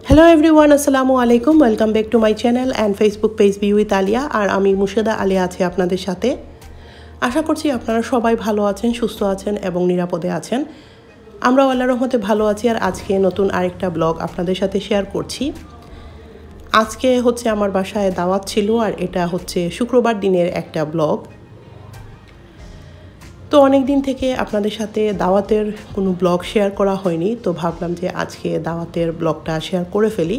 Hello everyone, Assalamu alaikum. Welcome back to my channel and Facebook page Be with Alia আর আমি মুর্শেদা আলিয়া আছি আপনাদের সাথে। আশা করছি আপনারা সবাই ভালো আছেন, সুস্থ আছেন এবং নিরাপদে আছেন। আমরা আল্লাহর রহমতে ভালো আছি আর আজকে নতুন আরেকটা ব্লগ আপনাদের সাথে শেয়ার করছি। আজকে হচ্ছে আমার বাসায় দাওয়াত ছিল আর এটা হচ্ছে শুক্রবার দিনের একটা ব্লগ। তো অনেক দিন থেকে আপনাদের সাথে দাওয়াতের কোনো ব্লগ শেয়ার করা হয়নি, তো ভাবলাম যে আজকে দাওয়াতের ব্লগটা শেয়ার করে ফেলি।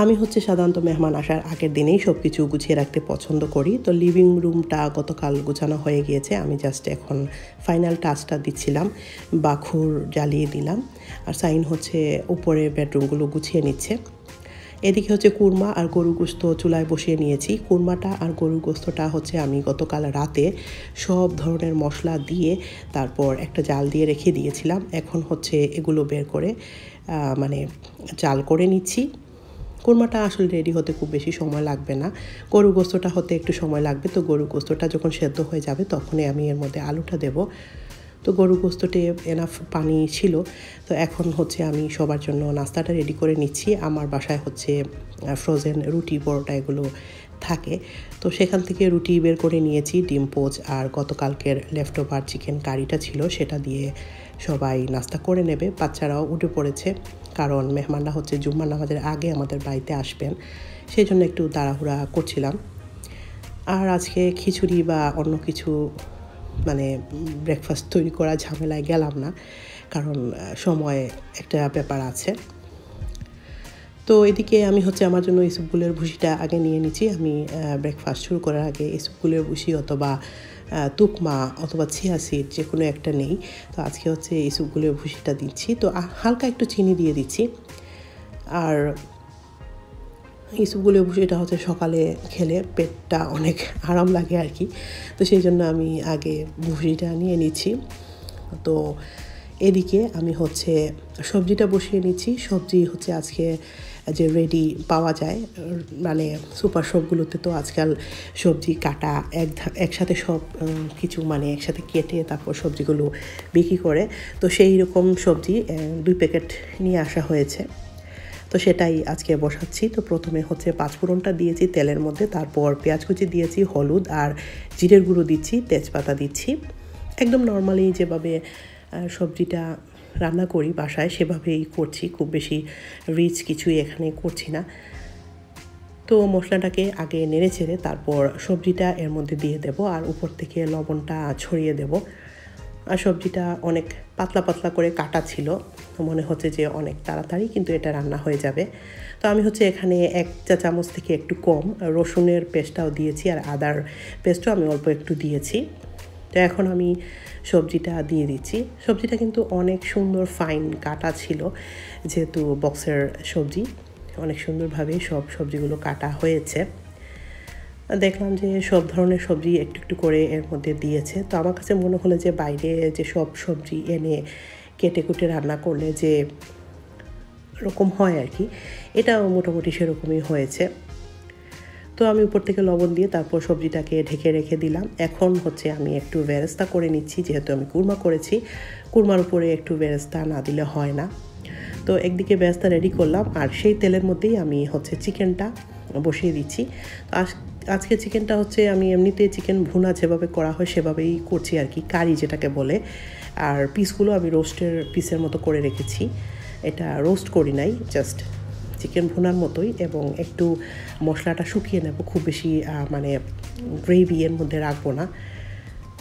আমি হচ্ছে সাধারণত মেহমান আসার আগের দিনেই সব কিছু গুছিয়ে রাখতে পছন্দ করি। তো লিভিং রুমটা গতকাল গোছানো হয়ে গিয়েছে, আমি জাস্ট এখন ফাইনাল টাচটা দিচ্ছিলাম, বাখুর জ্বালিয়ে দিলাম আর সাইন হচ্ছে উপরে বেডরুমগুলো গুছিয়ে নিচ্ছে। এদিকে হচ্ছে কুরমা আর গরুর গোস্ত চুলায় বসিয়ে নিয়েছি। কুরমাটা আর গরুর গোস্তটা হচ্ছে আমি গতকাল রাতে সব ধরনের মশলা দিয়ে তারপর একটা জাল দিয়ে রেখে দিয়েছিলাম। এখন হচ্ছে এগুলো বের করে জাল করে নিচ্ছি। কুরমাটা আসলে রেডি হতে খুব বেশি সময় লাগবে না, গরুর গোস্তটা হতে একটু সময় লাগবে। তো গরুর গোস্তটা যখন সেদ্ধ হয়ে যাবে তখনই আমি এর মধ্যে আলুটা দেব। তো গরুর গোস্ততে এনাফ পানি ছিল। তো এখন হচ্ছে আমি সবার জন্য নাস্তাটা রেডি করে নিচ্ছি। আমার বাসায় হচ্ছে ফ্রোজেন রুটি পরোটা এগুলো থাকে, তো সেখান থেকে রুটি বের করে নিয়েছি, ডিম পোচ আর গতকালকের লেফট ওভার চিকেন কারিটা ছিল সেটা দিয়ে সবাই নাস্তা করে নেবে। বাচ্চারাও উঠে পড়েছে, কারণ মেহমানরা হচ্ছে জুম্মার নামাজের আগে আমাদের বাড়িতে আসবেন, সেই জন্য একটু তাড়াহুড়া করছিলাম। আর আজকে খিচুড়ি বা অন্য কিছু ব্রেকফাস্ট তৈরি করা ঝামেলায় গেলাম না, কারণ সময় একটা ব্যাপার আছে। তো এদিকে আমি হচ্ছে আমার জন্য ইসবগুলের ভুসিটা আগে নিয়ে নিচ্ছি। আমি ব্রেকফাস্ট শুরু করার আগে ইসবগুলের ভুসি অথবা তুকমা অথবা চিয়া সিড যে কোনো একটা নেই। তো আজকে হচ্ছে ইসবগুলের ভুসিটা দিচ্ছি, তো হালকা একটু চিনি দিয়ে দিচ্ছি। আর ইসবগুলের ভুসিটা হচ্ছে সকালে খেলে পেটটা অনেক আরাম লাগে আর কি, তো সেই জন্য আমি আগে ভুসিটা নিয়ে নিচ্ছি। তো এদিকে আমি হচ্ছে সবজিটা বসিয়ে নিচ্ছি। সবজি হচ্ছে আজকে যে রেডি পাওয়া যায়, সুপার শপগুলোতে তো আজকাল সবজি কাটা একসাথে সব কিছু একসাথে কেটে তারপর সবজিগুলো বিক্রি করে। তো সেই রকম সবজি 2 প্যাকেট নিয়ে আসা হয়েছে, তো সেটাই আজকে বসাচ্ছি। তো প্রথমে হচ্ছে পাঁচফোড়নটা দিয়েছি তেলের মধ্যে, তারপর পেঁয়াজ কুচি দিয়েছি, হলুদ আর জিরের গুঁড়ো দিচ্ছি, তেজপাতা দিচ্ছি। একদম নর্মালি যেভাবে সবজিটা রান্না করি বাসায় সেভাবেই করছি, খুব বেশি রিচ কিছুই এখানে করছি না। তো মশলাটাকে আগে নেড়ে ছেড়ে তারপর সবজিটা এর মধ্যে দিয়ে দেব আর উপর থেকে লবণটা ছড়িয়ে দেব। আর সবজিটা অনেক পাতলা পাতলা করে কাটা ছিল, মনে হচ্ছে যে অনেক তাড়াতাড়ি কিন্তু এটা রান্না হয়ে যাবে। তো আমি হচ্ছে এখানে 1 চা চামচ থেকে একটু কম রসুনের পেস্টটাও দিয়েছি আর আদার পেস্টও আমি অল্প একটু দিয়েছি। তো এখন আমি সবজিটা দিয়ে দিচ্ছি। সবজিটা কিন্তু অনেক সুন্দর ফাইন কাটা ছিল, যেহেতু বক্সের সবজি অনেক সুন্দরভাবে সব সবজিগুলো কাটা হয়েছে। দেখলাম যে সব ধরনের সবজি একটু একটু করে এর মধ্যে দিয়েছে। তো আমার কাছে মনে হলো যে বাইরে যে সব সবজি এনে কেটে কুটে রান্না করলে যে রকম হয় আর কি, এটাও মোটামুটি সেরকমই হয়েছে। তো আমি উপর থেকে লবণ দিয়ে তারপর সবজিটাকে ঢেকে রেখে দিলাম। এখন হচ্ছে আমি একটু বেরেস্তা করে নিচ্ছি, যেহেতু আমি কুরমা করেছি, কুরমার উপরে একটু বেরেস্তা না দিলে হয় না। তো একদিকে বেরেস্তা রেডি করলাম আর সেই তেলের মধ্যেই আমি হচ্ছে চিকেনটা বসিয়ে দিচ্ছি। তো আজকে চিকেনটা হচ্ছে আমি এমনিতে চিকেন ভুনা যেভাবে করা হয় সেভাবেই করছি আর কি, কারি যেটাকে বলে। আর পিসগুলো আমি রোস্টের পিসের মতো করে রেখেছি, এটা রোস্ট করি নাই, জাস্ট চিকেন ভুনার মতোই, এবং একটু মশলাটা শুকিয়ে নেব, খুব বেশি গ্রেভি এর মধ্যে রাখবো না।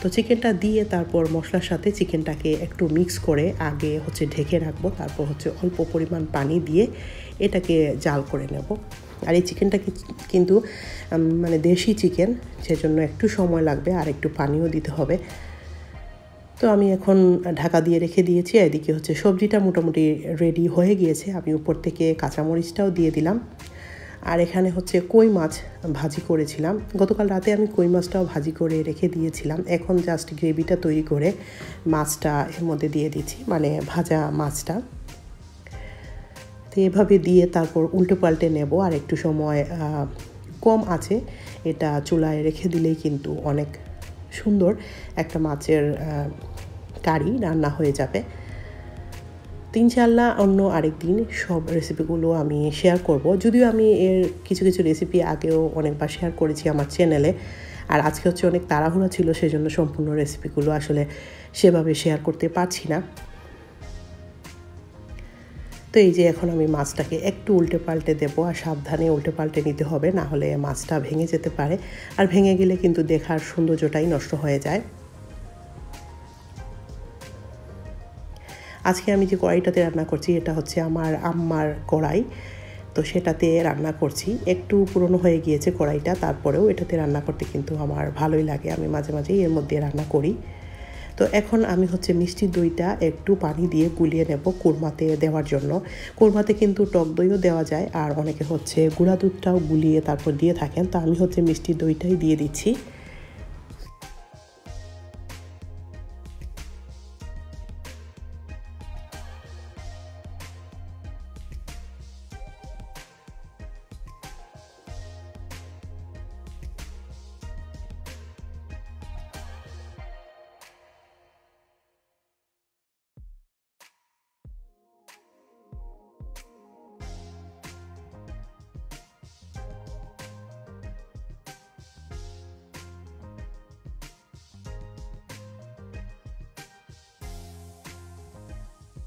তো চিকেনটা দিয়ে তারপর মশলার সাথে চিকেনটাকে একটু মিক্স করে আগে হচ্ছে ঢেকে রাখবো, তারপর হচ্ছে অল্প পরিমাণ পানি দিয়ে এটাকে জাল করে নেব। আর এই চিকেনটা কিন্তু দেশি চিকেন, সেজন্য একটু সময় লাগবে আর একটু পানিও দিতে হবে। তো আমি এখন ঢাকা দিয়ে রেখে দিয়েছি। এদিকে হচ্ছে সবজিটা মোটামুটি রেডি হয়ে গিয়েছে, আমি উপর থেকে কাঁচামরিচটাও দিয়ে দিলাম। আর এখানে হচ্ছে কই মাছ ভাজি করেছিলাম, গতকাল রাতে আমি কই মাছটাও ভাজি করে রেখে দিয়েছিলাম। এখন জাস্ট গ্রেভিটা তৈরি করে মাছটা এর মধ্যে দিয়ে দিচ্ছি, ভাজা মাছটা। তো এভাবে দিয়ে তারপর উল্টে পাল্টে নেব আর একটু সময় কম আছে এটা চুলায় রেখে দিলেই কিন্তু অনেক সুন্দর একটা মাছের কারি রান্না হয়ে যাবে। তো ইনশাআল্লাহ অন্য আরেকদিন সব রেসিপিগুলো আমি শেয়ার করব। যদিও আমি এর কিছু কিছু রেসিপি আগেও অনেকবার শেয়ার করেছি আমার চ্যানেলে, আর আজকে হচ্ছে অনেক তাড়াহুড়া ছিল, সেজন্য সম্পূর্ণ রেসিপিগুলো আসলে সেভাবে শেয়ার করতে পারছি না। তো এই যে এখন আমি মাছটাকে একটু উল্টে পাল্টে দেবো, আর সাবধানে উল্টে পাল্টে নিতে হবে, না হলে মাছটা ভেঙে যেতে পারে, আর ভেঙে গেলে কিন্তু দেখার সৌন্দর্যটাই নষ্ট হয়ে যায়। আজকে আমি যে কড়াইটাতে রান্না করছি এটা হচ্ছে আমার আম্মার কড়াই, তো সেটাতে রান্না করছি। একটু পুরনো হয়ে গিয়েছে কড়াইটা, তারপরেও এটাতে রান্না করতে কিন্তু আমার ভালোই লাগে, আমি মাঝে মাঝেই এর মধ্যে রান্না করি। তো এখন আমি হচ্ছে মিষ্টি দইটা একটু পানি দিয়ে গুলিয়ে নেব কুরমাতে দেওয়ার জন্য। কুরমাতে কিন্তু টক দইও দেওয়া যায়, আর অনেকে হচ্ছে গুঁড়া দুধটাও গুলিয়ে তারপর দিয়ে থাকেন, তো আমি হচ্ছে মিষ্টি দইটাই দিয়ে দিচ্ছি।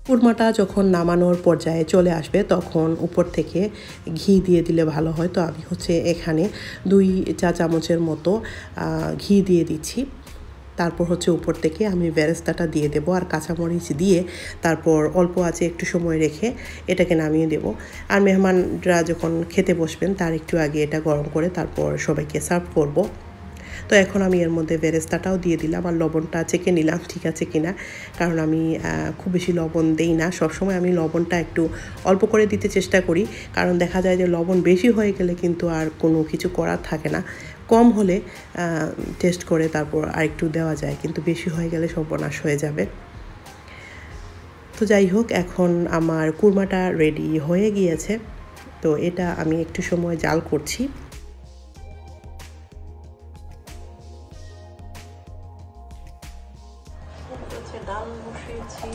কুরমাটা যখন নামানোর পর্যায়ে চলে আসবে তখন উপর থেকে ঘি দিয়ে দিলে ভালো হয়। তো আমি হচ্ছে এখানে 2 চা চামচের মতো ঘি দিয়ে দিচ্ছি। তারপর হচ্ছে উপর থেকে আমি বেরেস্তাটা দিয়ে দেবো, আর কাঁচামরিচ দিয়ে তারপর অল্প আঁচে একটু সময় রেখে এটাকে নামিয়ে দেব। আর মেহমানরা যখন খেতে বসবেন তার একটু আগে এটা গরম করে তারপর সবাইকে সার্ভ করব। তো এখন আমি এর মধ্যে বেরেস্তাটাও দিয়ে দিলাম, আর লবণটা চেখে নিলাম ঠিক আছে কিনা, কারণ আমি খুব বেশি লবণ দেই না, সবসময় আমি লবণটা একটু অল্প করে দিতে চেষ্টা করি, কারণ দেখা যায় যে লবণ বেশি হয়ে গেলে কিন্তু আর কোনো কিছু করার থাকে না। কম হলে টেস্ট করে তারপর আরেকটু দেওয়া যায়, কিন্তু বেশি হয়ে গেলে সর্বনাশ হয়ে যাবে। তো যাই হোক, এখন আমার কুরমাটা রেডি হয়ে গিয়েছে, তো এটা আমি একটু সময় জাল করছি। ডাল বসিয়েছি,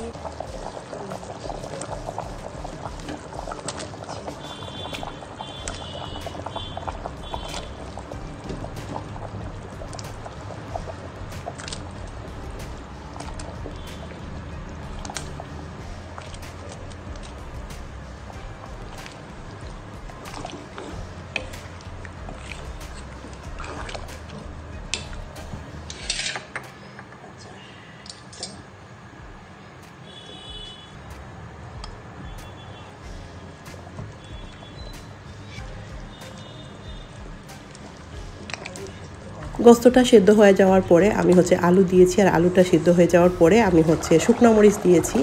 গোস্তটা সেদ্ধ হয়ে যাওয়ার পরে আমি হচ্ছে আলু দিয়েছি, আর আলুটা সিদ্ধ হয়ে যাওয়ার পরে আমি হচ্ছে শুকনো মরিচ দিয়েছি।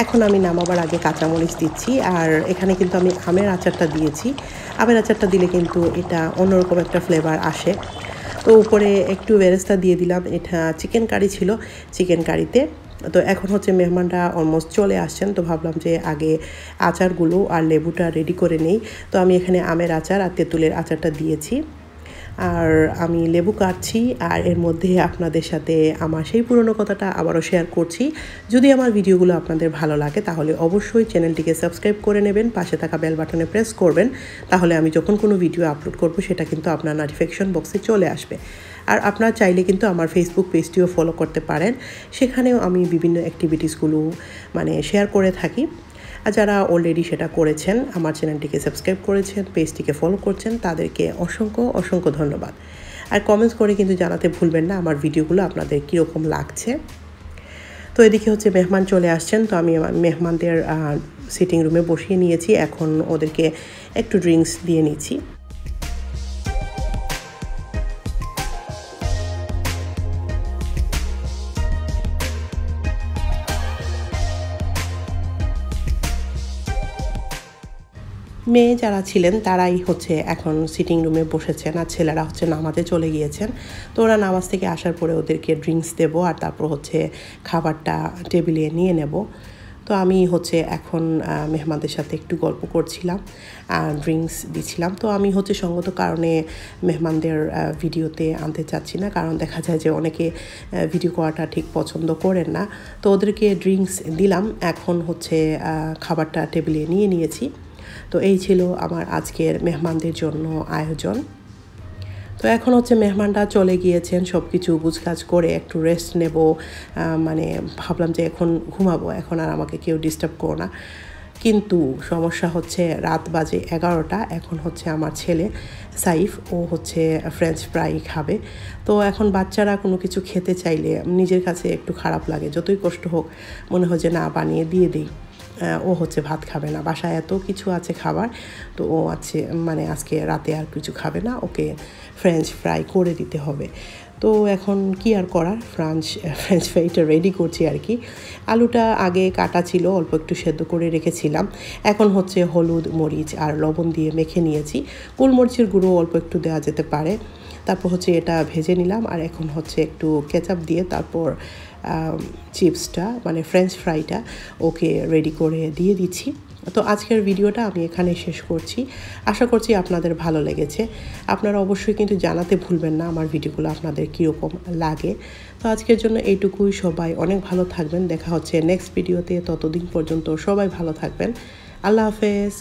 এখন আমি নামাবার আগে কাঁচামরিচ দিচ্ছি, আর এখানে কিন্তু আমি আমের আচারটা দিয়েছি। আমের আচারটা দিলে কিন্তু এটা অন্যরকম একটা ফ্লেভার আসে। তো উপরে একটু বেরেস্তা দিয়ে দিলাম, এটা চিকেন কারি ছিল, চিকেন কারিতে। তো এখন হচ্ছে মেহমানরা অলমোস্ট চলে আসছেন, তো ভাবলাম যে আগে আচারগুলো আর লেবুটা রেডি করে নেই। তো আমি এখানে আমের আচার আর তেঁতুলের আচারটা দিয়েছি, আর আমি লেবু কাটছি, আর এর মধ্যে আপনাদের সাথে আমার সেই পুরনো কথাটা আবারও শেয়ার করছি। যদি আমার ভিডিওগুলো আপনাদের ভালো লাগে তাহলে অবশ্যই চ্যানেলটিকে সাবস্ক্রাইব করে নেবেন, পাশে থাকা বেল বাটনে প্রেস করবেন, তাহলে আমি যখন কোনো ভিডিও আপলোড করব সেটা কিন্তু আপনার নোটিফিকেশন বক্সে চলে আসবে। আর আপনারা চাইলে কিন্তু আমার ফেসবুক পেজটিও ফলো করতে পারেন, সেখানেও আমি বিভিন্ন অ্যাক্টিভিটিসগুলো শেয়ার করে থাকি। আর যারা অলরেডি সেটা করেছেন, আমার চ্যানেলটিকে সাবস্ক্রাইব করেছেন, পেজটিকে ফলো করছেন, তাদেরকে অসংখ্য অসংখ্য ধন্যবাদ। আর কমেন্টস করে কিন্তু জানাতে ভুলবেন না আমার ভিডিওগুলো আপনাদের কীরকম লাগছে। তো এদিকে হচ্ছে মেহমান চলে আসছেন, তো আমি মেহমানদের সিটিং রুমে বসিয়ে নিয়েছি, এখন ওদেরকে একটু ড্রিঙ্কস দিয়ে নিচ্ছি। মেয়ে যারা ছিলেন তারাই হচ্ছে এখন সিটিং রুমে বসেছেন, আর ছেলেরা হচ্ছে নামাজে চলে গিয়েছেন। তো ওরা নামাজ থেকে আসার পরে ওদেরকে ড্রিঙ্কস দেবো, আর তারপর হচ্ছে খাবারটা টেবিলে নিয়ে নেব। তো আমি হচ্ছে এখন মেহমানদের সাথে একটু গল্প করছিলাম, ড্রিঙ্কস দিচ্ছিলাম। তো আমি হচ্ছে সঙ্গত কারণে মেহমানদের ভিডিওতে আনতে চাচ্ছি না, কারণ দেখা যায় যে অনেকে ভিডিও করাটা ঠিক পছন্দ করেন না। তো ওদেরকে ড্রিঙ্কস দিলাম, এখন হচ্ছে খাবারটা টেবিলে নিয়ে নিয়েছি। তো এই ছিল আমার আজকের মেহমানদের জন্য আয়োজন। তো এখন হচ্ছে মেহমানরা চলে গিয়েছেন, সব কিছু গুছগাছ করে একটু রেস্ট নেব, মানে ভাবলাম যে এখন ঘুমাবো, এখন আর আমাকে কেউ ডিস্টার্ব করো না। কিন্তু সমস্যা হচ্ছে রাত বাজে 11টা, এখন হচ্ছে আমার ছেলে সাইফ ও হচ্ছে ফ্রেঞ্চ ফ্রাই খাবে। তো এখন বাচ্চারা কোনো কিছু খেতে চাইলে নিজের কাছে একটু খারাপ লাগে, যতই কষ্ট হোক মনে হয় যে না বানিয়ে দিয়ে দিই। ও হচ্ছে ভাত খাবে না, বাসায় এত কিছু আছে খাবার, তো ও আছে মানে আজকে রাতে আর কিছু খাবে না, ওকে ফ্রেঞ্চ ফ্রাই করে দিতে হবে। তো এখন কি আর করার, ফ্রেঞ্চ ফ্রাইটা রেডি করছি আর কি। আলুটা আগে কাটা ছিল, অল্প একটু সেদ্ধ করে রেখেছিলাম, এখন হচ্ছে হলুদ মরিচ আর লবণ দিয়ে মেখে নিয়েছি। গোলমরিচের গুঁড়ো অল্প একটু দেওয়া যেতে পারে। তারপর হচ্ছে এটা ভেজে নিলাম, আর এখন হচ্ছে একটু কেচাপ দিয়ে তারপর চিপসটা মানে ফ্রেঞ্চ ফ্রাইটা ওকে রেডি করে দিয়ে দিচ্ছি। তো আজকের ভিডিওটা আমি এখানে শেষ করছি, আশা করছি আপনাদের ভালো লেগেছে। আপনারা অবশ্যই কিন্তু জানাতে ভুলবেন না আমার ভিডিওগুলো আপনাদের কীরকম লাগে। তো আজকের জন্য এইটুকুই, সবাই অনেক ভালো থাকবেন, দেখা হচ্ছে নেক্সট ভিডিওতে, ততদিন পর্যন্ত সবাই ভালো থাকবেন, আল্লাহ হাফেজ।